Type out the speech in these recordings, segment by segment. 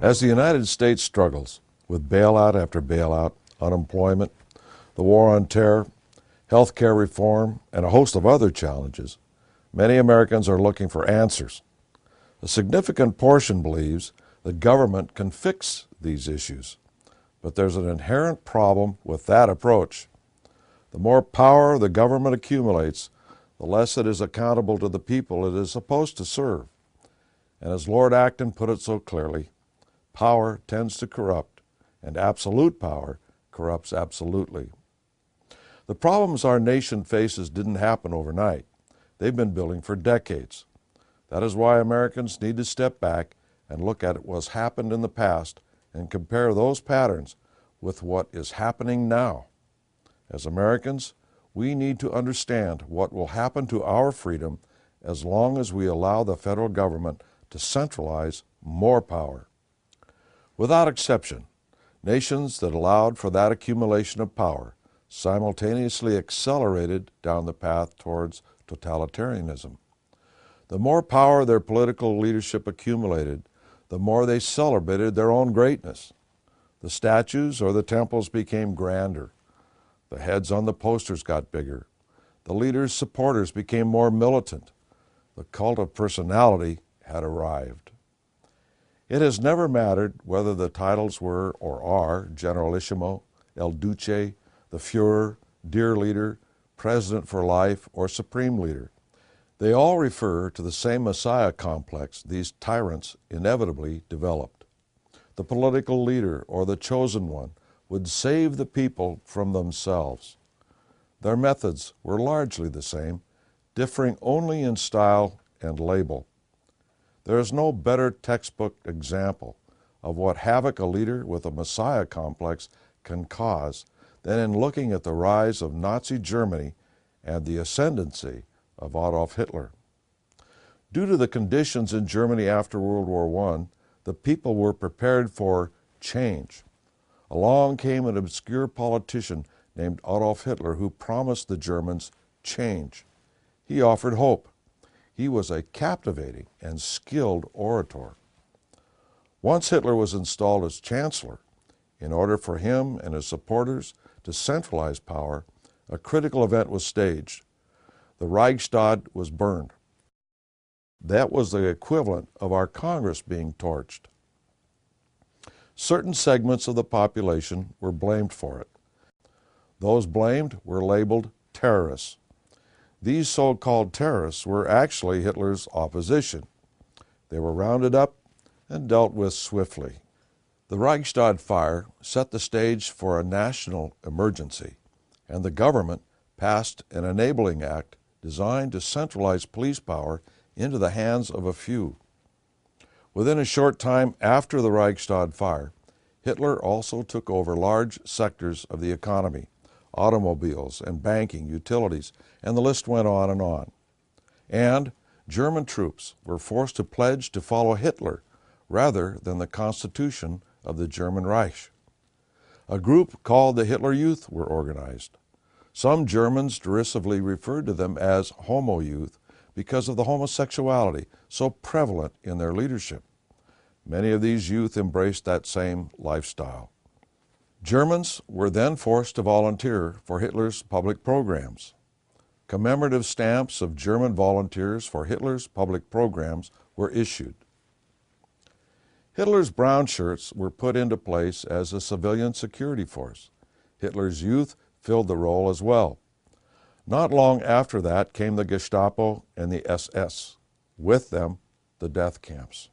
As the United States struggles with bailout after bailout, unemployment, the war on terror, health care reform, and a host of other challenges, many Americans are looking for answers. A significant portion believes that government can fix these issues, but there's an inherent problem with that approach. The more power the government accumulates, the less it is accountable to the people it is supposed to serve. And as Lord Acton put it so clearly, power tends to corrupt, and absolute power corrupts absolutely. The problems our nation faces didn't happen overnight. They've been building for decades. That is why Americans need to step back and look at what's happened in the past and compare those patterns with what is happening now. As Americans, we need to understand what will happen to our freedom as long as we allow the federal government to centralize more power. Without exception, nations that allowed for that accumulation of power simultaneously accelerated down the path towards totalitarianism. The more power their political leadership accumulated, the more they celebrated their own greatness. The statues or the temples became grander. The heads on the posters got bigger. The leaders' supporters became more militant. The cult of personality had arrived. It has never mattered whether the titles were or are Generalissimo, El Duce, the Fuhrer, Dear Leader, President for Life, or Supreme Leader. They all refer to the same Messiah complex these tyrants inevitably developed. The political leader or the chosen one would save the people from themselves. Their methods were largely the same, differing only in style and label. There is no better textbook example of what havoc a leader with a Messiah complex can cause than in looking at the rise of Nazi Germany and the ascendancy of Adolf Hitler. Due to the conditions in Germany after World War I, the people were prepared for change. Along came an obscure politician named Adolf Hitler who promised the Germans change. He offered hope. He was a captivating and skilled orator. Once Hitler was installed as chancellor, in order for him and his supporters to centralize power, a critical event was staged. The Reichstag was burned. That was the equivalent of our Congress being torched. Certain segments of the population were blamed for it. Those blamed were labeled terrorists. These so-called terrorists were actually Hitler's opposition. They were rounded up and dealt with swiftly. The Reichstag fire set the stage for a national emergency, and the government passed an enabling act designed to centralize police power into the hands of a few. Within a short time after the Reichstag fire, Hitler also took over large sectors of the economy, automobiles and banking, utilities, and the list went on and on. And German troops were forced to pledge to follow Hitler rather than the constitution of the German Reich. A group called the Hitler Youth were organized. Some Germans derisively referred to them as Homo Youth because of the homosexuality so prevalent in their leadership. Many of these youth embraced that same lifestyle. Germans were then forced to volunteer for Hitler's public programs. Commemorative stamps of German volunteers for Hitler's public programs were issued. Hitler's brown shirts were put into place as a civilian security force. Hitler's youth filled the role as well. Not long after that came the Gestapo and the SS. With them, the death camps.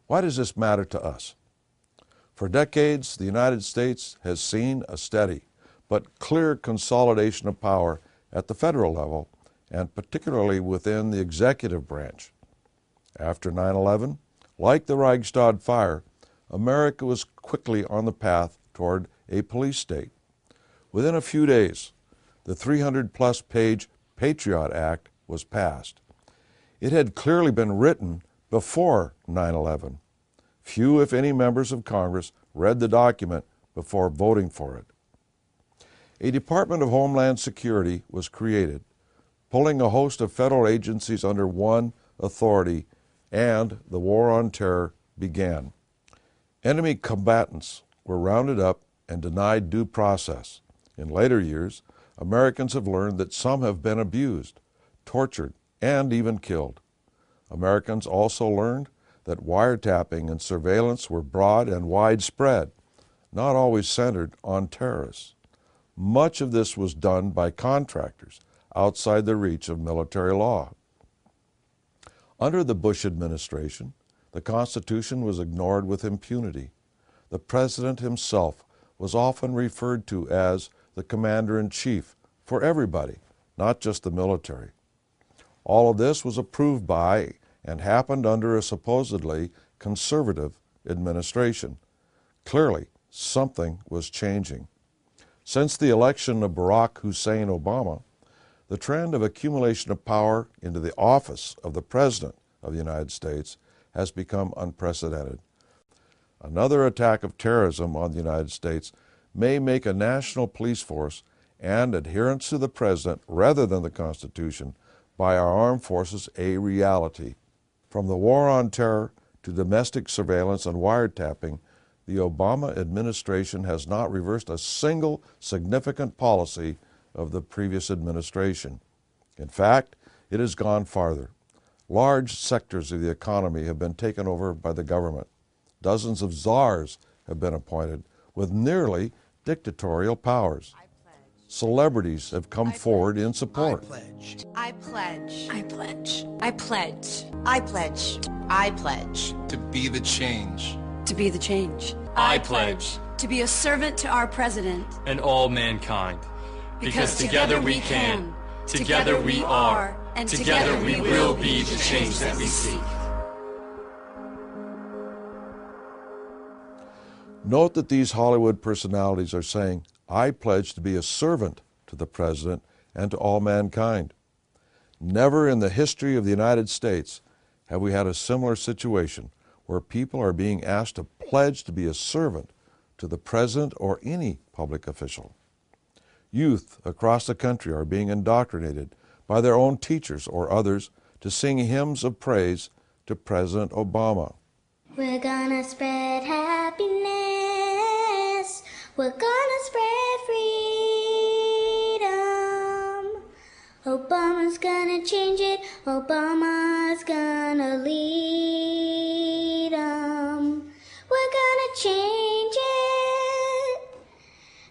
Why does this matter to us? For decades, the United States has seen a steady but clear consolidation of power at the federal level, and particularly within the executive branch. After 9/11, like the Reichstag fire, America was quickly on the path toward a police state. Within a few days, the 300-plus page Patriot Act was passed. It had clearly been written before 9/11. Few, if any, members of Congress read the document before voting for it. A Department of Homeland Security was created, pulling a host of federal agencies under one authority, and the war on terror began. Enemy combatants were rounded up and denied due process. In later years, Americans have learned that some have been abused, tortured, and even killed. Americans also learned that wiretapping and surveillance were broad and widespread, not always centered on terrorists. Much of this was done by contractors outside the reach of military law. Under the Bush administration, the Constitution was ignored with impunity. The President himself was often referred to as the Commander-in-Chief for everybody, not just the military. All of this was approved by and happened under a supposedly conservative administration. Clearly, something was changing. Since the election of Barack Hussein Obama, the trend of accumulation of power into the office of the President of the United States has become unprecedented. Another attack of terrorism on the United States may make a national police force and adherence to the President rather than the Constitution by our armed forces a reality. From the war on terror to domestic surveillance and wiretapping, the Obama administration has not reversed a single significant policy of the previous administration. In fact, it has gone farther. Large sectors of the economy have been taken over by the government. Dozens of czars have been appointed with nearly dictatorial powers. Celebrities have come forward in support. I pledge. I pledge. I pledge. I pledge. I pledge. To be the change. To be the change. I pledge to be a servant to our President and all mankind. Because together we can, together we are, and together we will be the change that we seek. Note that these Hollywood personalities are saying, I pledge to be a servant to the President and to all mankind. Never in the history of the United States have we had a similar situation where people are being asked to pledge to be a servant to the President or any public official. Youth across the country are being indoctrinated by their own teachers or others to sing hymns of praise to President Obama. We're gonna spread happiness. We're gonna spread freedom. Obama's gonna change it. Obama's gonna lead 'em. We're gonna change it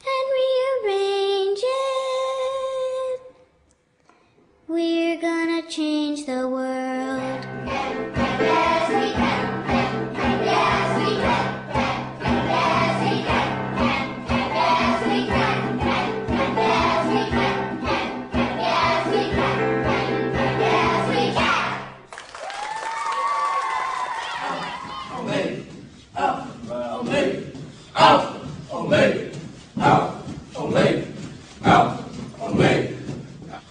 and rearrange it. We're gonna change the world. Yes, we can. Yes, we can. Yes, we can. Yes, we can. Yes, we can. Yes, we can. Yes, we can. Oh, me. Oh, me. Oh, me. Oh, me. Oh, me.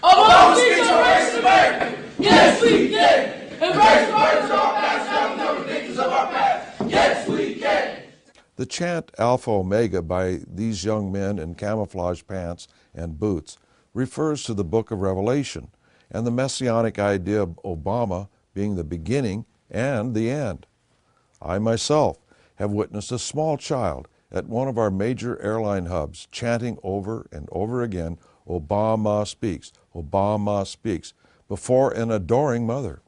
Obama speaks on race America. Yes, we can. Embrace the burdens of our past, down the ridiculous of our past. Yes, we can. The chant Alpha Omega by these young men in camouflage pants and boots refers to the book of Revelation and the messianic idea of Obama being the beginning and the end. I myself have witnessed a small child at one of our major airline hubs chanting over and over again, Obama speaks, before an adoring mother.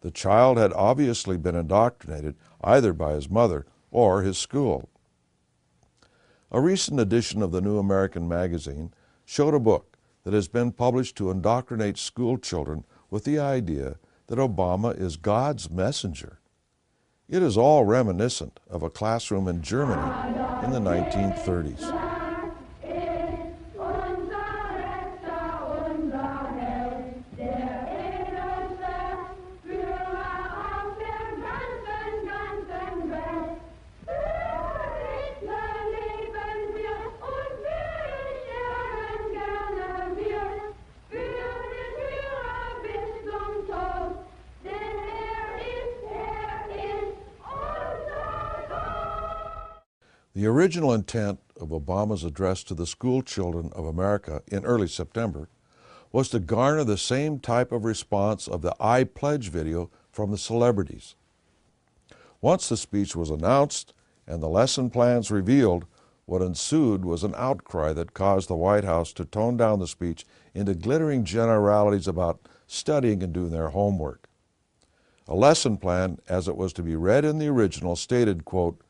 The child had obviously been indoctrinated either by his mother or his school. A recent edition of the New American magazine showed a book that has been published to indoctrinate school children with the idea that Obama is God's messenger. It is all reminiscent of a classroom in Germany in the 1930s. The original intent of Obama's address to the school children of America in early September was to garner the same type of response of the I Pledge video from the celebrities. Once the speech was announced and the lesson plans revealed, what ensued was an outcry that caused the White House to tone down the speech into glittering generalities about studying and doing their homework. A lesson plan, as it was to be read in the original, stated, quote,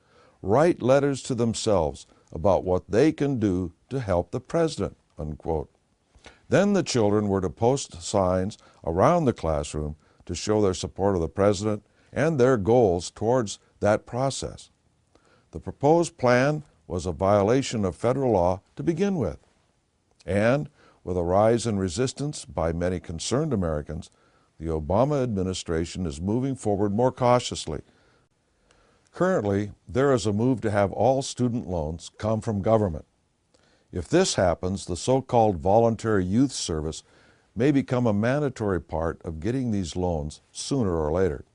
"Write letters to themselves about what they can do to help the president," unquote. Then the children were to post signs around the classroom to show their support of the president and their goals towards that process. The proposed plan was a violation of federal law to begin with. And with a rise in resistance by many concerned Americans, the Obama administration is moving forward more cautiously. Currently, there is a move to have all student loans come from government. If this happens, the so-called voluntary youth service may become a mandatory part of getting these loans sooner or later.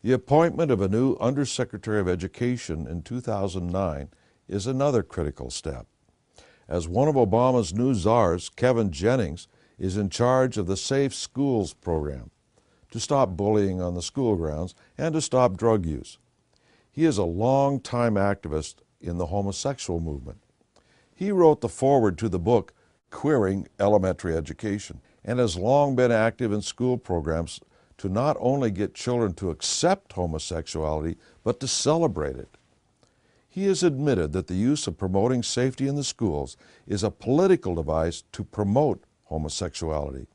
The appointment of a new Undersecretary of Education in 2009 is another critical step. As one of Obama's new czars, Kevin Jennings, is in charge of the Safe Schools program to stop bullying on the school grounds and to stop drug use. He is a long-time activist in the homosexual movement. He wrote the foreword to the book, Queering Elementary Education, and has long been active in school programs to not only get children to accept homosexuality, but to celebrate it. He has admitted that the use of promoting safety in the schools is a political device to promote homosexuality.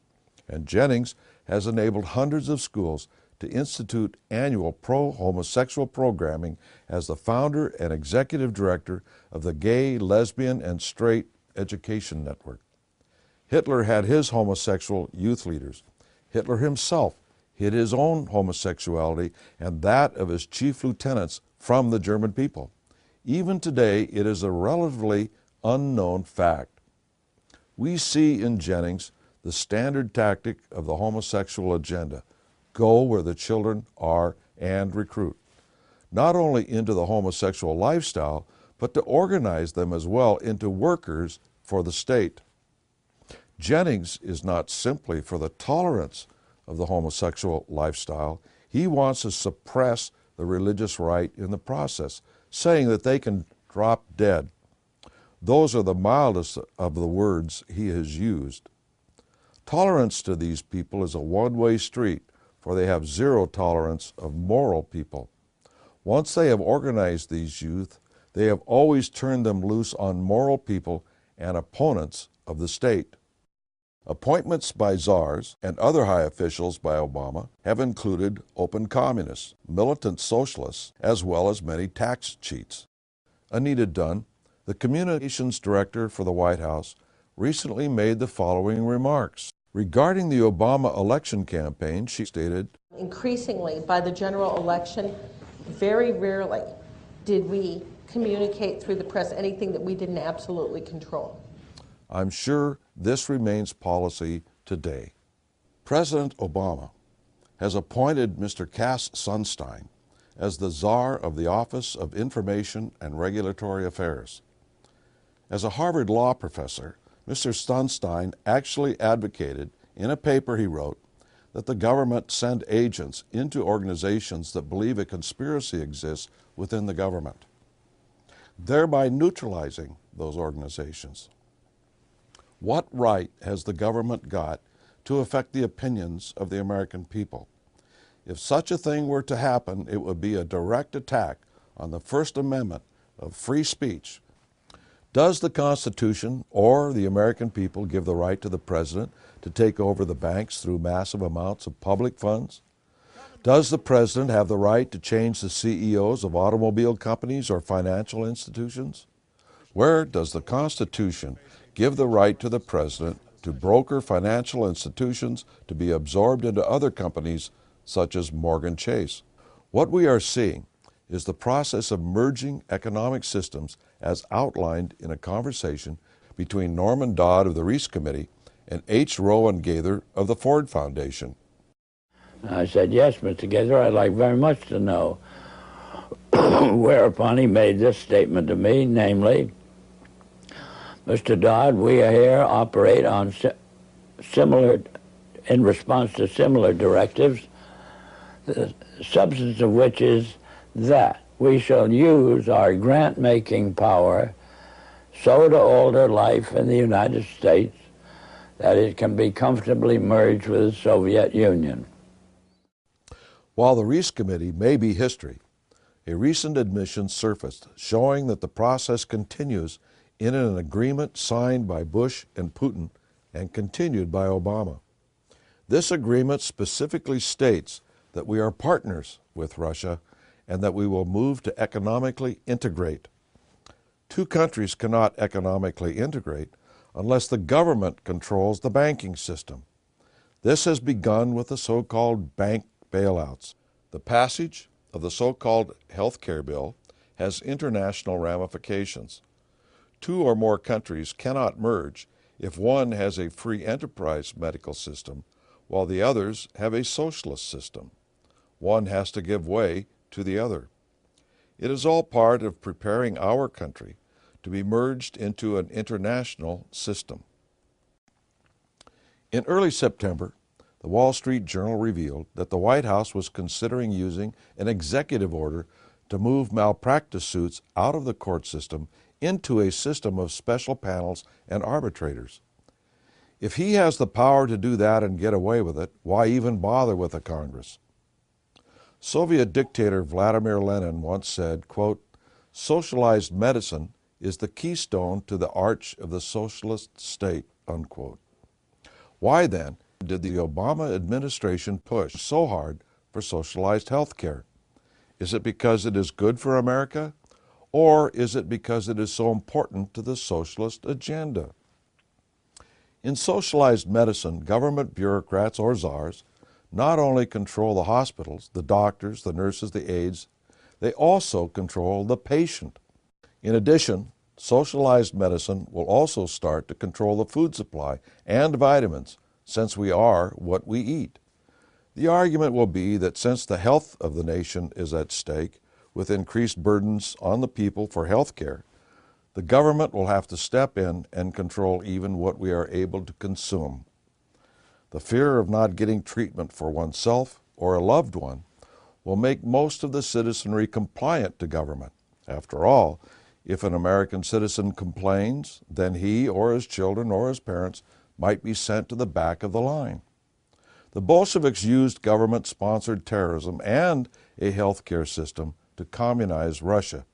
And Jennings has enabled hundreds of schools to institute annual pro-homosexual programming as the founder and executive director of the Gay, Lesbian, and Straight Education Network. Hitler had his homosexual youth leaders. Hitler himself hid his own homosexuality and that of his chief lieutenants from the German people. Even today, it is a relatively unknown fact. We see in Jennings the standard tactic of the homosexual agenda: go where the children are and recruit, not only into the homosexual lifestyle, but to organize them as well into workers for the state. Jennings is not simply for the tolerance of the homosexual lifestyle. He wants to suppress the religious right in the process, saying that they can drop dead. Those are the mildest of the words he has used. Tolerance to these people is a one-way street, for they have zero tolerance of moral people. Once they have organized these youth, they have always turned them loose on moral people and opponents of the state. Appointments by czars and other high officials by Obama have included open communists, militant socialists, as well as many tax cheats. Anita Dunn, the communications director for the White House, recently made the following remarks. Regarding the Obama election campaign, she stated, "Increasingly, by the general election, very rarely did we communicate through the press anything that we didn't absolutely control." I'm sure this remains policy today. President Obama has appointed Mr. Cass Sunstein as the Czar of the Office of Information and Regulatory Affairs. As a Harvard law professor, Mr. Sunstein actually advocated in a paper he wrote that the government send agents into organizations that believe a conspiracy exists within the government, thereby neutralizing those organizations. What right has the government got to affect the opinions of the American people? If such a thing were to happen, it would be a direct attack on the First Amendment of free speech. Does the Constitution or the American people give the right to the president to take over the banks through massive amounts of public funds? Does the president have the right to change the CEOs of automobile companies or financial institutions? Where does the Constitution give the right to the president to broker financial institutions to be absorbed into other companies such as Morgan Chase? What we are seeing is the process of merging economic systems as outlined in a conversation between Norman Dodd of the Reese Committee and H. Rowan Gaither of the Ford Foundation. I said, "Yes, Mr. Gaither, I'd like very much to know." Whereupon he made this statement to me, namely, "Mr. Dodd, we here operate on in response to similar directives, the substance of which is that we shall use our grant-making power so to alter life in the United States that it can be comfortably merged with the Soviet Union. While the Reese Committee may be history, a recent admission surfaced showing that the process continues in an agreement signed by Bush and Putin and continued by Obama. This agreement specifically states that we are partners with Russia and that we will move to economically integrate. Two countries cannot economically integrate unless the government controls the banking system. This has begun with the so-called bank bailouts. The passage of the so-called health care bill has international ramifications. Two or more countries cannot merge if one has a free enterprise medical system while the others have a socialist system. One has to give way to the other. It is all part of preparing our country to be merged into an international system. In early September, the Wall Street Journal revealed that the White House was considering using an executive order to move malpractice suits out of the court system into a system of special panels and arbitrators. If he has the power to do that and get away with it, why even bother with a Congress? Soviet dictator Vladimir Lenin once said, quote, "Socialized medicine is the keystone to the arch of the socialist state," unquote. Why then did the Obama administration push so hard for socialized health care? Is it because it is good for America, or is it because it is so important to the socialist agenda? In socialized medicine, government bureaucrats or czars not only control the hospitals, the doctors, the nurses, the aides, they also control the patient. In addition, socialized medicine will also start to control the food supply and vitamins, since we are what we eat. The argument will be that since the health of the nation is at stake, with increased burdens on the people for health care, the government will have to step in and control even what we are able to consume. The fear of not getting treatment for oneself or a loved one will make most of the citizenry compliant to government. After all, if an American citizen complains, then he or his children or his parents might be sent to the back of the line. The Bolsheviks used government-sponsored terrorism and a healthcare system to communize Russia.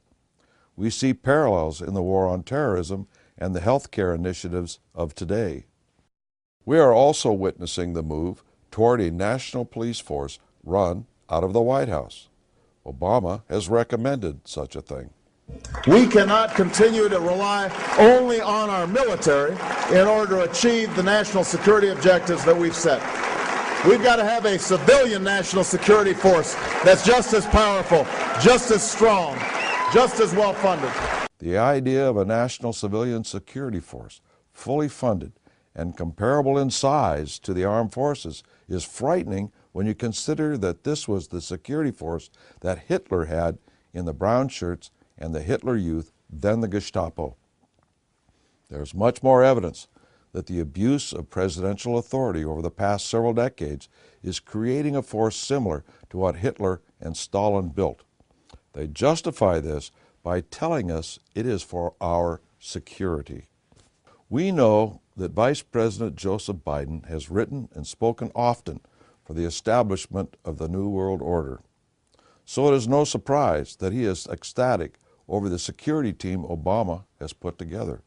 We see parallels in the war on terrorism and the healthcare initiatives of today. We are also witnessing the move toward a national police force run out of the White House. Obama has recommended such a thing. We cannot continue to rely only on our military in order to achieve the national security objectives that we've set. We've got to have a civilian national security force that's just as powerful, just as strong, just as well funded. The idea of a national civilian security force, fully funded and comparable in size to the armed forces, is frightening when you consider that this was the security force that Hitler had in the brown shirts and the Hitler Youth, then the Gestapo. There's much more evidence that the abuse of presidential authority over the past several decades is creating a force similar to what Hitler and Stalin built. They justify this by telling us it is for our security. We know that Vice President Joseph Biden has written and spoken often for the establishment of the New World Order. So it is no surprise that he is ecstatic over the security team Obama has put together.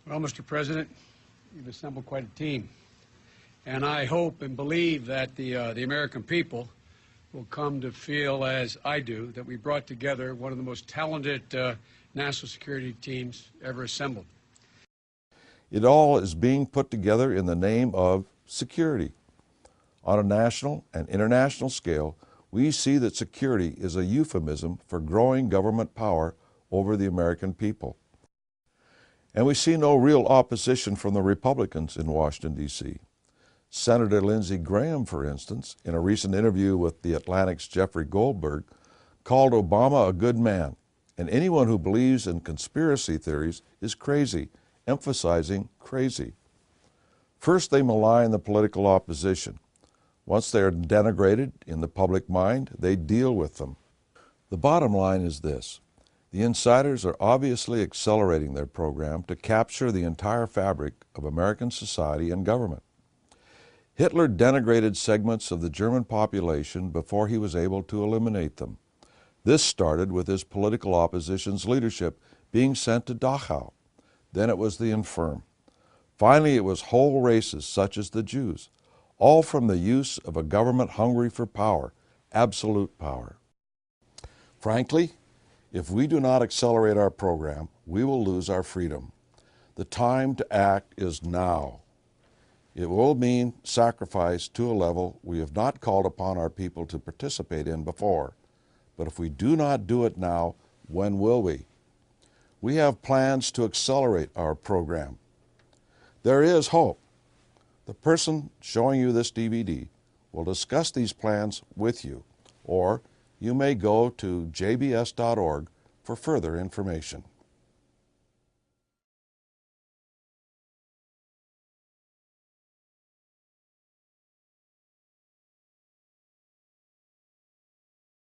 Well, Mr. President, you've assembled quite a team, and I hope and believe that the American people will come to feel, as I do, that we brought together one of the most talented national security teams ever assembled. It all is being put together in the name of security. On a national and international scale, we see that security is a euphemism for growing government power over the American people. And we see no real opposition from the Republicans in Washington, D.C. Senator Lindsey Graham, for instance, in a recent interview with The Atlantic's Jeffrey Goldberg, called Obama a good man, and anyone who believes in conspiracy theories is crazy, emphasizing crazy. First, they malign the political opposition. Once they are denigrated in the public mind, they deal with them. The bottom line is this. The insiders are obviously accelerating their program to capture the entire fabric of American society and government. Hitler denigrated segments of the German population before he was able to eliminate them. This started with his political opposition's leadership being sent to Dachau. Then it was the infirm. Finally, it was whole races such as the Jews, all from the use of a government hungry for power, absolute power. Frankly, if we do not accelerate our program, we will lose our freedom. The time to act is now. It will mean sacrifice to a level we have not called upon our people to participate in before. But if we do not do it now, when will we? We have plans to accelerate our program. There is hope. The person showing you this DVD will discuss these plans with you, or you may go to jbs.org for further information.